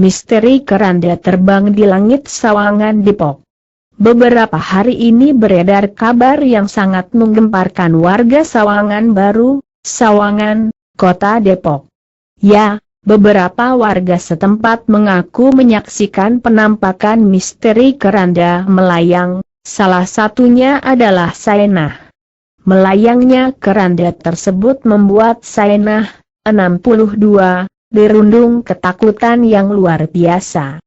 misteri keranda terbang di langit Sawangan Depok. Beberapa hari ini beredar kabar yang sangat menggemparkan warga Sawangan Baru, Sawangan, Kota Depok. Ya, beberapa warga setempat mengaku menyaksikan penampakan misteri keranda melayang, salah satunya adalah Saenah. Melayangnya keranda tersebut membuat Saenah, 62, dirundung ketakutan yang luar biasa.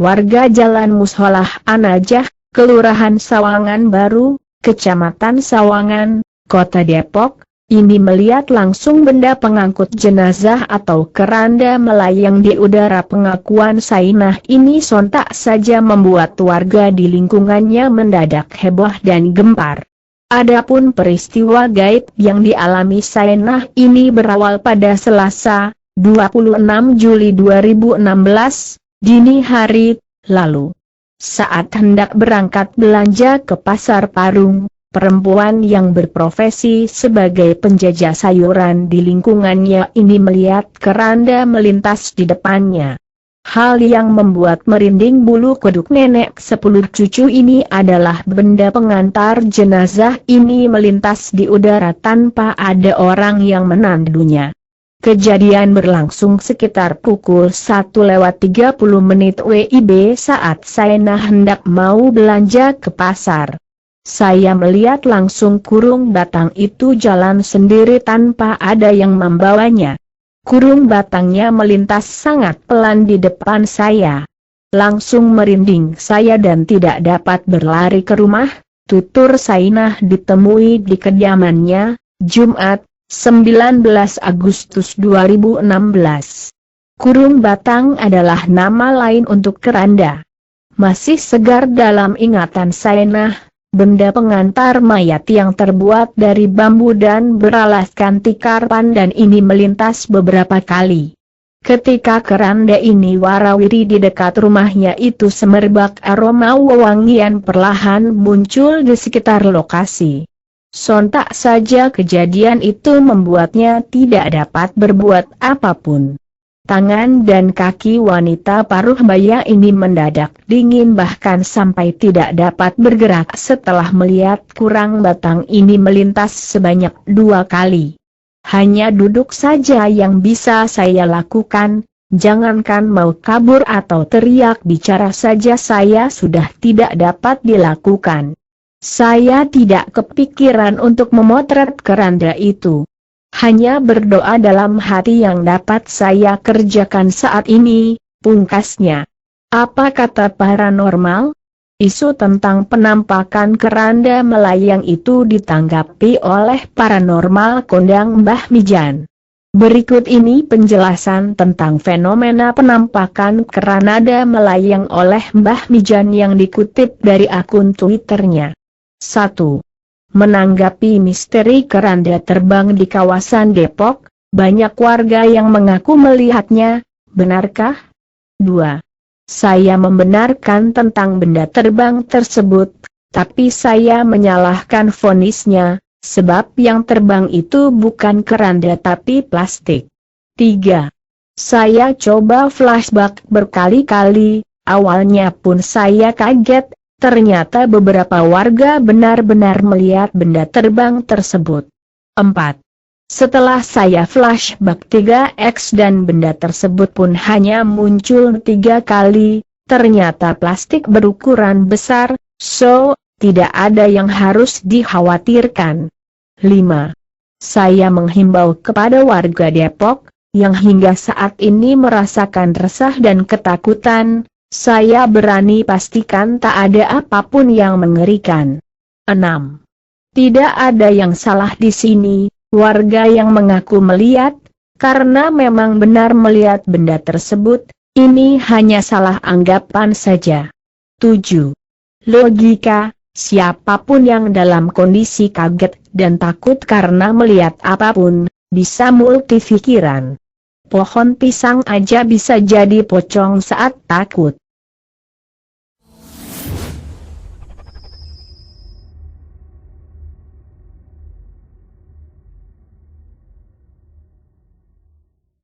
Warga Jalan Musholah An-Najah, Kelurahan Sawangan Baru, Kecamatan Sawangan, Kota Depok, ini melihat langsung benda pengangkut jenazah atau keranda melayang di udara. Pengakuan Saenah ini sontak saja membuat warga di lingkungannya mendadak heboh dan gempar. Adapun peristiwa gaib yang dialami Saenah ini berawal pada Selasa, 26 Juli 2016, dini hari lalu. Saat hendak berangkat belanja ke Pasar Parung, perempuan yang berprofesi sebagai penjajah sayuran di lingkungannya ini melihat keranda melintas di depannya. Hal yang membuat merinding bulu kuduk nenek 10 cucu ini adalah benda pengantar jenazah ini melintas di udara tanpa ada orang yang menandunya. Kejadian berlangsung sekitar pukul 1:30 WIB saat Saenah hendak mau belanja ke pasar. Saya melihat langsung kurung batang itu jalan sendiri tanpa ada yang membawanya. Kurung batangnya melintas sangat pelan di depan saya. Langsung merinding saya dan tidak dapat berlari ke rumah. Tutur Saenah ditemui di kediamannya, Jumat, 19 Agustus 2016. Kurung batang adalah nama lain untuk keranda. Masih segar dalam ingatan Saenah, benda pengantar mayat yang terbuat dari bambu dan beralaskan tikar pandan ini melintas beberapa kali. Ketika keranda ini warawiri di dekat rumahnya itu, semerbak aroma wewangian perlahan muncul di sekitar lokasi. Sontak saja kejadian itu membuatnya tidak dapat berbuat apapun. Tangan dan kaki wanita paruh baya ini mendadak dingin bahkan sampai tidak dapat bergerak setelah melihat kurang batang ini melintas sebanyak 2 kali. Hanya duduk saja yang bisa saya lakukan, jangankan mau kabur atau teriak bicara saja saya sudah tidak dapat dilakukan. Saya tidak kepikiran untuk memotret keranda itu. Hanya berdoa dalam hati yang dapat saya kerjakan saat ini, pungkasnya. Apa kata paranormal? Isu tentang penampakan keranda melayang itu ditanggapi oleh paranormal kondang Mbah Mijan. Berikut ini penjelasan tentang fenomena penampakan keranda melayang oleh Mbah Mijan yang dikutip dari akun Twitternya. 1. Menanggapi misteri keranda terbang di kawasan Depok, banyak warga yang mengaku melihatnya, benarkah? 2. Saya membenarkan tentang benda terbang tersebut, tapi saya menyalahkan vonisnya, sebab yang terbang itu bukan keranda tapi plastik. 3. Saya coba flashback berkali-kali, awalnya pun saya kaget. Ternyata beberapa warga benar-benar melihat benda terbang tersebut. 4. Setelah saya flashback 3x dan benda tersebut pun hanya muncul 3 kali, ternyata plastik berukuran besar, so, tidak ada yang harus dikhawatirkan. 5. Saya menghimbau kepada warga Depok, yang hingga saat ini merasakan resah dan ketakutan, saya berani pastikan tak ada apapun yang mengerikan. 6. Tidak ada yang salah di sini, warga yang mengaku melihat, karena memang benar melihat benda tersebut, ini hanya salah anggapan saja. 7. Logika, siapapun yang dalam kondisi kaget dan takut karena melihat apapun, bisa multipikiran. Pohon pisang aja bisa jadi pocong saat takut.